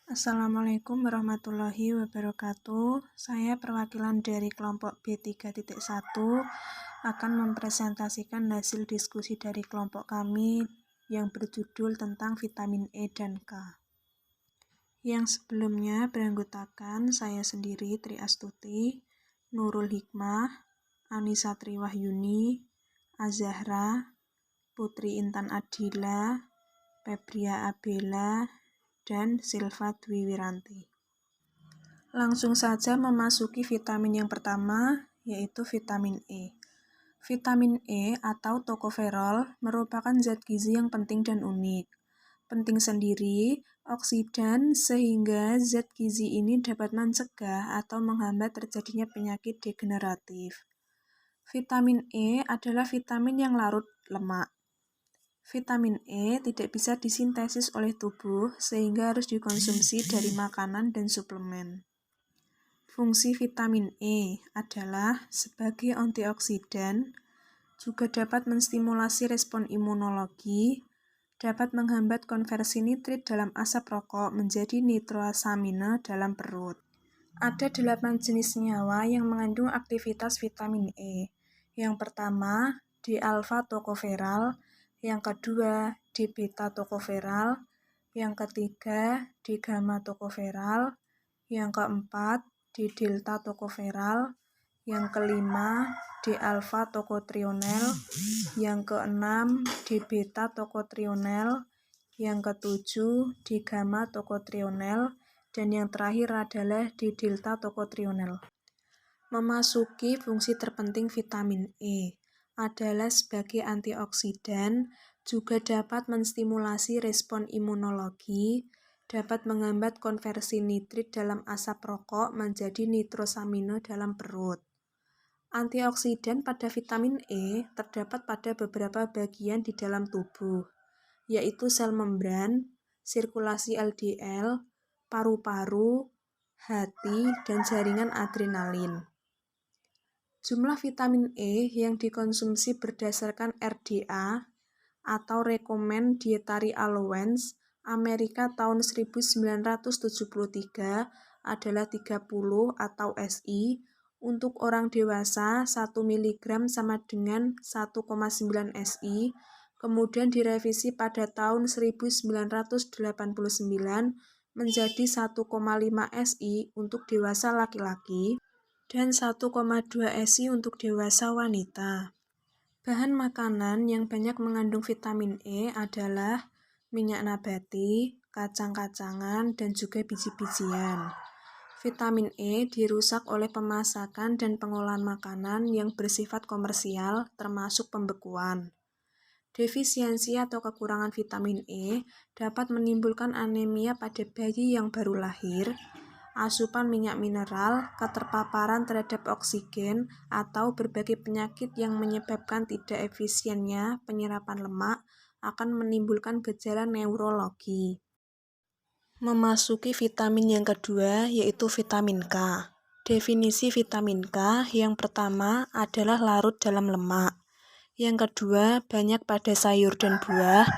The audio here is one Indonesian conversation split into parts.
Assalamualaikum warahmatullahi wabarakatuh. Saya perwakilan dari kelompok B3.1 akan mempresentasikan hasil diskusi dari kelompok kami yang berjudul tentang vitamin E dan K. Yang sebelumnya beranggotakan saya sendiri, Tri Astuti, Nurul Hikmah, Anissa Triwahyuni, Azahra, Putri Intan Adila, Febria Abela, dan Silva Dwi Wiranti. Langsung saja memasuki vitamin yang pertama, yaitu vitamin E. Vitamin E atau tokoferol merupakan zat gizi yang penting dan unik. Penting sendiri, oksidan sehingga zat gizi ini dapat mencegah atau menghambat terjadinya penyakit degeneratif. Vitamin E adalah vitamin yang larut lemak. Vitamin E tidak bisa disintesis oleh tubuh sehingga harus dikonsumsi dari makanan dan suplemen. Fungsi vitamin E adalah sebagai antioksidan, juga dapat menstimulasi respon imunologi, dapat menghambat konversi nitrit dalam asap rokok menjadi nitrosamine dalam perut. Ada 8 jenis senyawa yang mengandung aktivitas vitamin E. Yang pertama, D-alpha tokoferol, yang kedua, D-beta tokoferol, yang ketiga, D-gamma tokoferol, yang keempat, D-delta tokoferol, yang kelima, D-alpha tokotrienol, yang keenam, D-beta tokotrienol, yang ketujuh, D-gamma tokotrienol, dan yang terakhir adalah D-delta tokotrienol. Memasuki fungsi terpenting vitamin E adalah sebagai antioksidan, juga dapat menstimulasi respon imunologi, dapat menghambat konversi nitrit dalam asap rokok menjadi nitrosamine dalam perut. Antioksidan pada vitamin E terdapat pada beberapa bagian di dalam tubuh, yaitu sel membran, sirkulasi LDL, paru-paru, hati, dan jaringan adrenalin. Jumlah vitamin E yang dikonsumsi berdasarkan RDA atau Recommended Dietary Allowance Amerika tahun 1973 adalah 30 atau SI. Untuk orang dewasa 1 mg sama dengan 1,9 SI. Kemudian direvisi pada tahun 1989 menjadi 1,5 SI untuk dewasa laki-laki dan 1,2 SI untuk dewasa wanita. Bahan makanan yang banyak mengandung vitamin E adalah minyak nabati, kacang-kacangan, dan juga biji-bijian. Vitamin E dirusak oleh pemasakan dan pengolahan makanan yang bersifat komersial, termasuk pembekuan. Defisiensi atau kekurangan vitamin E dapat menimbulkan anemia pada bayi yang baru lahir, asupan minyak mineral, keterpaparan terhadap oksigen, atau berbagai penyakit yang menyebabkan tidak efisiennya penyerapan lemak akan menimbulkan gejala neurologi. Memasuki vitamin yang kedua, yaitu vitamin K. Definisi vitamin K yang pertama adalah larut dalam lemak. Yang kedua, banyak pada sayur dan buah.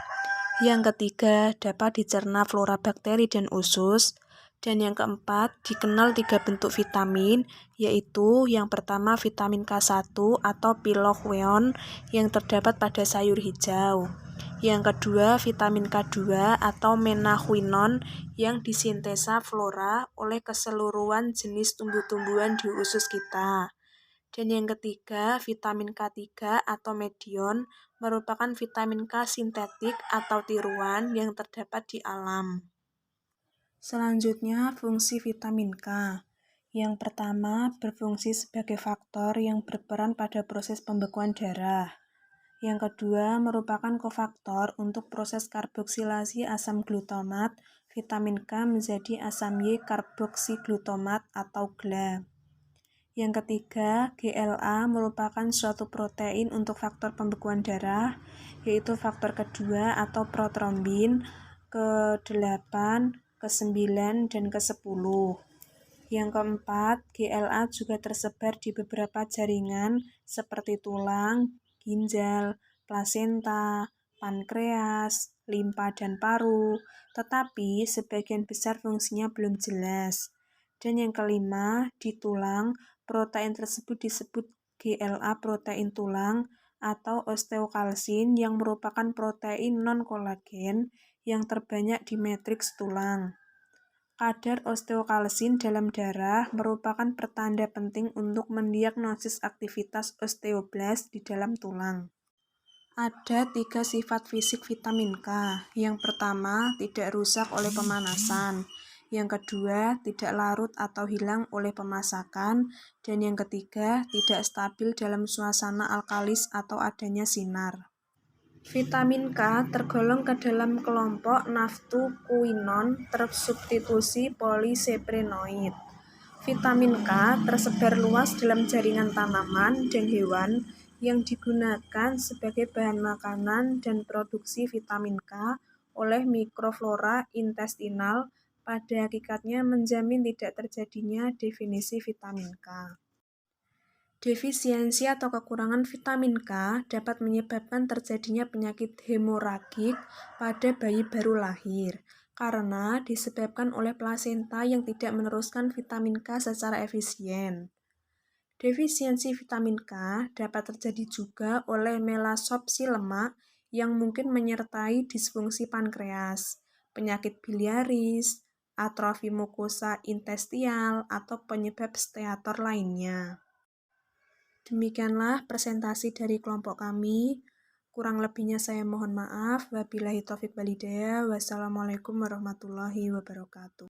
Yang ketiga, dapat dicerna flora bakteri dan usus. Dan yang keempat, dikenal 3 bentuk vitamin, yaitu yang pertama vitamin K1 atau piloqueon yang terdapat pada sayur hijau. Yang kedua, vitamin K2 atau menaquinone yang disintesa flora oleh keseluruhan jenis tumbuh-tumbuhan di usus kita. Dan yang ketiga, vitamin K3 atau medion merupakan vitamin K sintetik atau tiruan yang terdapat di alam. Selanjutnya, fungsi vitamin K. Yang pertama, berfungsi sebagai faktor yang berperan pada proses pembekuan darah. Yang kedua, merupakan kofaktor untuk proses karboksilasi asam glutamat vitamin K menjadi asam Y karboksiglutamat atau GLA. Yang ketiga, GLA merupakan suatu protein untuk faktor pembekuan darah, yaitu faktor kedua atau protrombin ke-8, ke-9, dan ke-10. Yang keempat, GLA juga tersebar di beberapa jaringan seperti tulang, ginjal, plasenta, pankreas, limpa, dan paru, tetapi sebagian besar fungsinya belum jelas. Dan yang kelima, di tulang, protein tersebut disebut GLA protein tulang atau osteokalsin yang merupakan protein non-kolagen yang terbanyak di matriks tulang. Kadar osteokalsin dalam darah merupakan pertanda penting untuk mendiagnosis aktivitas osteoblast di dalam tulang. Ada 3 sifat fisik vitamin K. Yang pertama, tidak rusak oleh pemanasan. Yang kedua, tidak larut atau hilang oleh pemasakan. Dan yang ketiga, tidak stabil dalam suasana alkalis atau adanya sinar. Vitamin K tergolong ke dalam kelompok naftuquinone tersubstitusi poliseprenoid. Vitamin K tersebar luas dalam jaringan tanaman dan hewan yang digunakan sebagai bahan makanan dan produksi vitamin K oleh mikroflora intestinal pada hakikatnya menjamin tidak terjadinya definisi vitamin K. Defisiensi atau kekurangan vitamin K dapat menyebabkan terjadinya penyakit hemoragik pada bayi baru lahir karena disebabkan oleh plasenta yang tidak meneruskan vitamin K secara efisien. Defisiensi vitamin K dapat terjadi juga oleh melasopsi lemak yang mungkin menyertai disfungsi pankreas, penyakit biliaris, atrofi mukosa intestinal, atau penyebab steator lainnya. Demikianlah presentasi dari kelompok kami. Kurang lebihnya saya mohon maaf. Wabillahi taufik walhidayah. Wassalamualaikum warahmatullahi wabarakatuh.